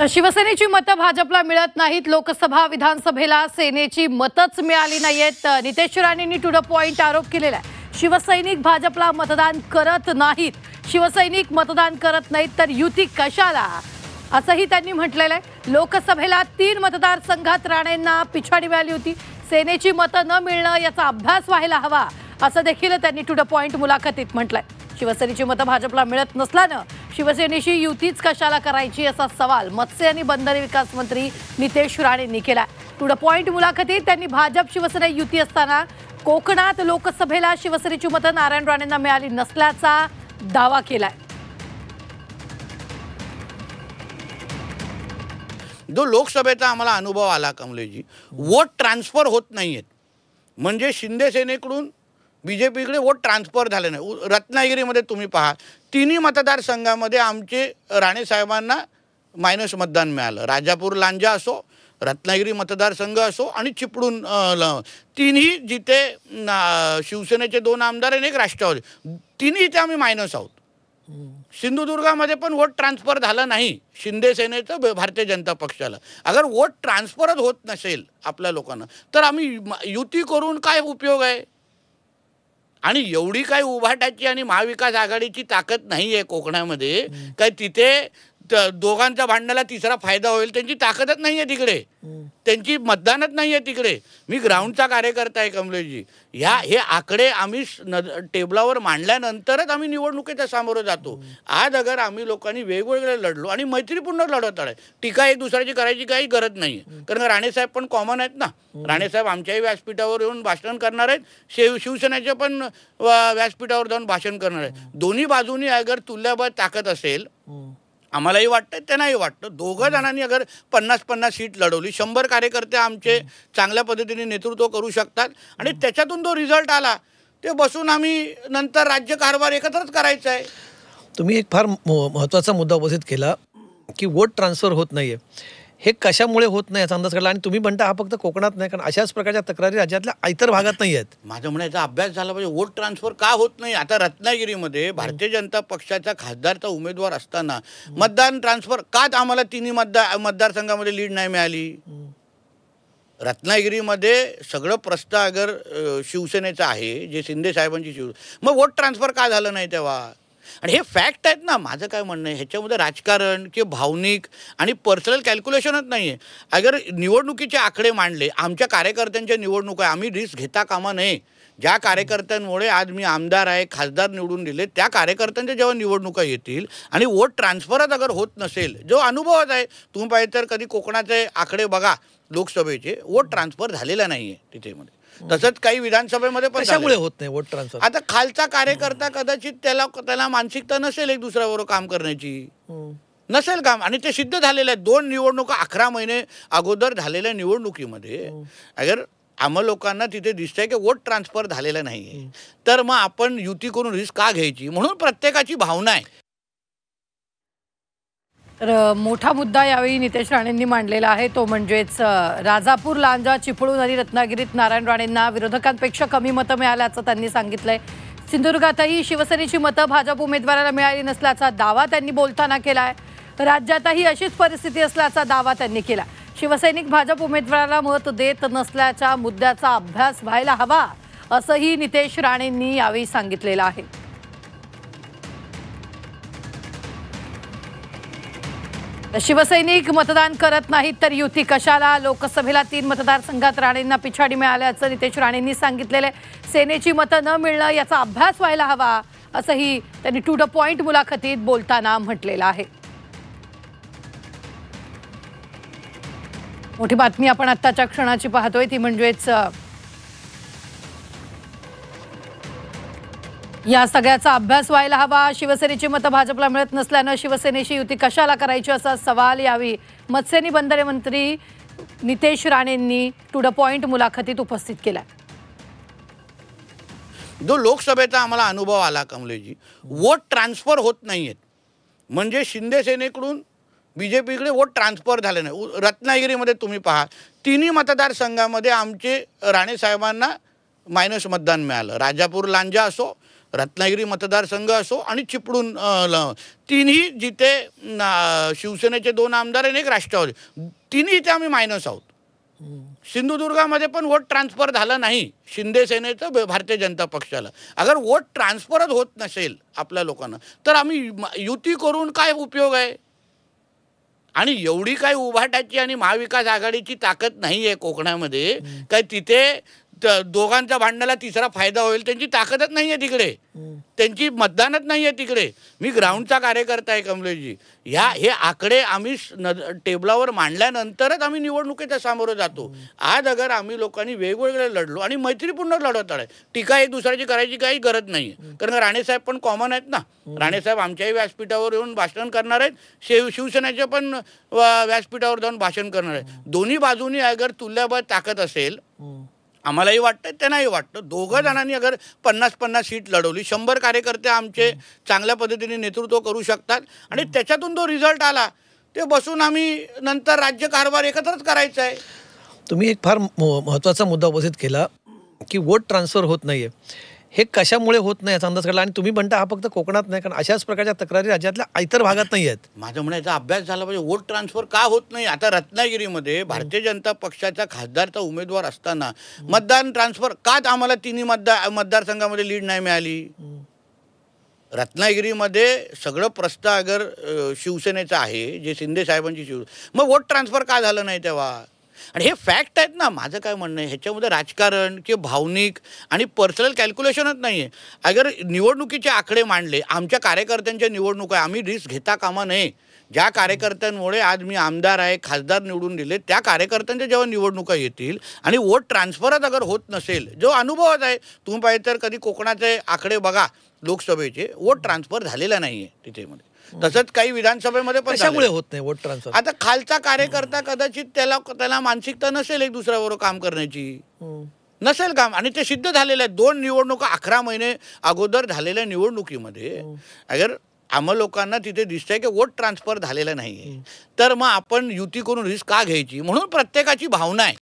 शिवसेनेची मतं भाजपला मिळत नाहीत। लोकसभा विधानसभेला सेनेची मतच मिळाली नाहीत। नितेश राणेंनी टू द पॉइंट आरोप केलेला आहे। शिवसैनिक भाजपला मतदान करत नाहीत, शिवसैनिक मतदान करत नाहीत तर युती कशाला, असंही त्यांनी म्हटलेलं आहे। लोकसभेला 3 मतदारसंघात राणेंना पिछाडी मिळाली होती। सेनेची मतं न मिळणं याचा अभ्यास व्हायला हवा, असं देखील त्यांनी टू द पॉइंट मुलाखतीत म्हटलंय। शिवसेनेची मतं भाजपला मिळत नसल्यानं शिवसेनेशी युतीच कशाला करायची असा सवाल मत्स्य आणि बंदरे विकास मंत्री नितेश राणेंनी केला। टू द पॉइंट मुलाखतीत त्यांनी भाजप शिवसेना युती असताना कोकणात लोकसभेला शिवसेनेची मतं नारायण राणेंना मिळाली नसल्याचा दावा केलाय। जो लोकसभेचा आम्हाला अनुभव आला कमलेजी, वोट ट्रान्सफर होत नाहीयेत, म्हणजे शिंदे सेनेकडून बीजेपीकडे वोट ट्रान्सफर झाले नाही। रत्नागिरीमध्ये तुम्ही पहा, तिन्ही मतदारसंघामध्ये आमचे राणे साहेबांना मायनस मतदान मिळालं। राजापूर लांजा असो, रत्नागिरी मतदारसंघ असो आणि चिपळूण, तिन्ही जिथे शिवसेनेचे 2 आमदार आणि 1 राष्ट्रवादी, तिन्ही इथे आम्ही मायनस आहोत। सिंधुदुर्गामध्ये पण वोट ट्रान्सफर झालं नाही शिंदे सेनेचं भारतीय जनता पक्षाला। अगर वोट ट्रान्सफरच होत नसेल आपल्या लोकांना तर आम्ही युती करून काय उपयोग आहे? आणि एवढी काही उभाटाची आणि महाविकास आघाडीची ताकद नाही आहे कोकणामध्ये, काय तिथे दोघांच्या भांडणाला तिसरा फायदा होईल, त्यांची ताकदच नाही आहे तिकडे, त्यांची मतदानच नाही आहे तिकडे। मी ग्राउंडचा कार्यकर्ता आहे कमलेशजी। हे आकडे आम्ही टेबलावर मांडल्यानंतरच आम्ही निवडणुकीच्या सामोरं जातो। आज अगर आम्ही लोकांनी वेगवेगळे लढलो आणि मैत्रीपूर्ण लढत आहे, टीका एक दुसऱ्याची करायची काही गरज नाही आहे, कारण राणेसाहेब पण कॉमन आहेत ना। राणेसाहेब आमच्याही व्यासपीठावर येऊन भाषण करणार आहेत, शिवसेनेचे पण व्यासपीठावर जाऊन भाषण करणार आहेत। दोन्ही बाजूनी अगर तुल्यबळ ताकद असेल, आम्हालाही वाटतं त्यांनाही वाटतं, दोघं जणांनी अगर 50-50 सीट लढवली, 100 कार्यकर्ते आमचे चांगल्या पद्धतीने नेतृत्व करू शकतात आणि त्याच्यातून जो रिझल्ट आला ते बसून आम्ही नंतर राज्यकारभार एकत्रच करायचा आहे। तुम्ही एक फार महत्त्वाचा मुद्दा उपस्थित केला की वोट ट्रान्सफर होत नाहीये, हे कशामुळे होत नाही याचा अंदाज काढला आणि तुम्ही म्हणता हा फक्त कोकणात नाही, कारण अशाच प्रकारच्या तक्रारी राज्यातल्या इतर भागात नाही आहेत। माझं म्हणायचा अभ्यास झाला पाहिजे, वोट ट्रान्सफर का होत नाही। आता रत्नागिरीमध्ये भारतीय जनता पक्षाचा खासदारचा उमेदवार असताना मतदान ट्रान्सफर का आम्हाला तिन्ही मतदारसंघामध्ये लीड नाही मिळाली? रत्नागिरीमध्ये सगळं प्रस्थ अगर शिवसेनेचं आहे, जे शिंदे साहेबांची मग वोट ट्रान्सफर का झालं नाही तेव्हा? आणि हे फॅक्ट आहेत ना। माझं काय म्हणणं आहे, ह्याच्यामध्ये राजकारण किंवा भावनिक आणि पर्सनल कॅल्क्युलेशनच नाही आहे। अगर निवडणुकीचे आकडे मांडले, आमच्या कार्यकर्त्यांच्या निवडणूक आहे, आम्ही रिस्क घेता कामा नये। ज्या कार्यकर्त्यांमुळे आज मी आमदार आहे, खासदार निवडून दिले, त्या कार्यकर्त्यांच्या जेव्हा निवडणुका येतील आणि वोट ट्रान्सफरच अगर होत नसेल, जो अनुभवच आहे, तुम्ही पाहिजे तर कधी कोकणाचे आकडे बघा, लोकसभेचे वोट ट्रान्सफर झालेला नाही आहे तिथे मध्ये, तसंच काही विधानसभेमध्ये पण कशामुळे होत नाही वोट ट्रान्सफर? आता खालचा कार्यकर्ता कदाचित त्याला मानसिकता नसेल एक दुसऱ्याबरोबर काम करण्याची, नसेल काम, आणि ते सिद्ध झालेलं आहे। 2 निवडणुका 11 महिने अगोदर झालेल्या निवडणुकीमध्ये अगर आम्हा लोकांना तिथे दिसतंय की वोट ट्रान्सफर झालेलं नाही, तर मग आपण युती करून रिस्क का घ्यायची? म्हणून प्रत्येकाची भावना आहे। मोठा मुद्दा यावेळी नितेश राणेंनी मांडलेला आहे, तो म्हणजेच राजापूर, लांजा, चिपळूण आणि रत्नागिरीत नारायण राणेंना विरोधकांपेक्षा कमी मतं मिळाल्याचं त्यांनी सांगितलंय। सिंधुदुर्गातही शिवसेनेची मतं भाजप उमेदवाराला मिळाली नसल्याचा दावा त्यांनी बोलताना केलाय। राज्यातही अशीच परिस्थिती असल्याचा दावा त्यांनी केला। शिवसैनिक भाजप उमेदवाराला मत देत नसल्याच्या मुद्द्याचा अभ्यास व्हायला हवा, असंही नितेश राणेंनी यावेळी सांगितलेलं आहे। शिवसैनिक मतदान करत नाहीत तर युती कशाला? लोकसभेला 3 मतदारसंघात राणेंना पिछाडी मिळाल्याचं नितेश राणेंनी सांगितलेलं आहे। सेनेची मतं न मिळणं याचा अभ्यास व्हायला हवा, असंही त्यांनी टू द पॉइंट मुलाखतीत बोलताना म्हटलेलं आहे। मोठी बातमी आपण आत्ताच्या क्षणाची पाहतोय, ती म्हणजेच या सगळ्याचा अभ्यास व्हायला हवा। शिवसेनेची मतं भाजपला मिळत नसल्यानं शिवसेनेशी युती कशाला करायची असा सवाल यावेळी मत्स्य आणि बंदरे मंत्री नितेश राणेंनी टू द पॉइंट मुलाखतीत उपस्थित केला। जो लोकसभेचा आम्हाला अनुभव आला कमलेशजी, वोट ट्रान्सफर होत नाहीयेत, म्हणजे शिंदे सेनेकडून बीजेपीकडे वोट ट्रान्सफर झाले नाही। रत्नागिरीमध्ये तुम्ही पहा, तिन्ही मतदारसंघामध्ये आमचे राणे साहेबांना मायनस मतदान मिळालं। राजापूर, लांजा असो, रत्नागिरी मतदारसंघ असो आणि चिपळूण तिन्ही जिथे शिवसेनेचे 2 आमदार आणि 1 राष्ट्रवादी, तिन्ही इथे आम्ही मायनस आहोत. सिंधुदुर्गामध्ये पण वोट ट्रान्सफर झालं नाही शिंदे सेनेचं भारतीय जनता पक्षाला. अगर वोट ट्रान्सफरच होत नसेल आपल्या लोकांना तर आम्ही युती करून काय उपयोग आहे. आणि एवढी काही उभाटाची आणि महाविकास आघाडीची ताकद नाही आहे कोकणामध्ये काय तिथे दोघांच्या भांडणाला तिसरा फायदा होईल. त्यांची ताकदच नाही आहे तिकडे, त्यांची मतदानच नाही आहे तिकडे. मी ग्राउंडचा कार्यकर्ता आहे कमलेशजी. हे आकडे आम्ही टेबलावर मांडल्यानंतरच आम्ही निवडणुकीच्या सामोरं जातो. आज अगर आम्ही लोकांनी वेगवेगळे लढलो आणि मैत्रीपूर्ण लढत आहे, टीका एक दुसऱ्याची करायची काही गरज नाही आहे. कारण राणेसाहेब पण कॉमन आहेत ना. राणेसाहेब आमच्याही व्यासपीठावर येऊन भाषण करणार आहेत, शिवसेनेच्या पण व्यासपीठावर जाऊन भाषण करणार आहेत. दोन्ही बाजूनी अगर तुल्यबळ ताकद असेल, आम्हालाही वाटतं त्यांनाही वाटतं, दोघं जणांनी अगर 50-50 सीट लढवली, 100 कार्यकर्ते आमचे चांगल्या पद्धतीने नेतृत्व करू शकतात आणि त्याच्यातून जो रिझल्ट आला ते बसून आम्ही नंतर राज्यकारभार एकत्रच करायचा आहे. तुम्ही एक फार महत्त्वाचा मुद्दा उपस्थित केला की वोट ट्रान्सफर होत नाहीये. हे कशामुळे होत नाही याचा अंदाज काढला आणि तुम्ही म्हणता हा फक्त कोकणात नाही, कारण अशाच प्रकारच्या तक्रारी राज्यातल्या इतर भागात नाही आहेत. माझं म्हणायचा अभ्यास झाला पाहिजे. वोट ट्रान्सफर का होत नाही. आता रत्नागिरीमध्ये भारतीय जनता पक्षाचा खासदारचा उमेदवार असताना मतदान ट्रान्सफर का आम्हाला तिन्ही मतदारसंघामध्ये लीड नाही मिळाली. रत्नागिरीमध्ये सगळं प्रस्थ अगर शिवसेनेचं आहे, जे शिंदे साहेबांची मग वोट ट्रान्सफर का झालं नाही तेव्हा. आणि हे फॅक्ट आहेत ना. माझं काय म्हणणं आहे, ह्याच्यामध्ये राजकारण किंवा भावनिक आणि पर्सनल कॅल्क्युलेशनच नाही आहे. अगर निवडणुकीचे आकडे मांडले, आमच्या कार्यकर्त्यांच्या निवडणूक आहे, आम्ही रिस्क घेता कामा नये. ज्या कार्यकर्त्यांमुळे आज मी आमदार आहे, खासदार निवडून दिले, त्या कार्यकर्त्यांच्या जेव्हा निवडणुका येतील आणि वोट ट्रान्सफरच अगर होत नसेल, जो अनुभवच आहे, तुम्ही पाहिजे तर कधी कोकणाचे आकडे बघा लोकसभेचे, वोट ट्रान्सफर झालेला नाही आहे तिथे मध्ये. तसंच काही विधानसभेमध्ये पण कशामुळे होत नाही वोट ट्रान्सफर. आता खालचा कार्यकर्ता कदाचित त्याला मानसिकता नसेल एक दुसऱ्याबरोबर काम करण्याची, नसेल काम. आणि ते सिद्ध झालेलं आहे. 2 निवडणुका 11 महिने अगोदर झालेल्या निवडणुकीमध्ये अगर आम्हा लोकांना तिथे दिसतंय की वोट ट्रान्सफर झालेलं नाही आहे, तर मग आपण युती करून रिस्क का घ्यायची. म्हणून प्रत्येकाची भावना आहे.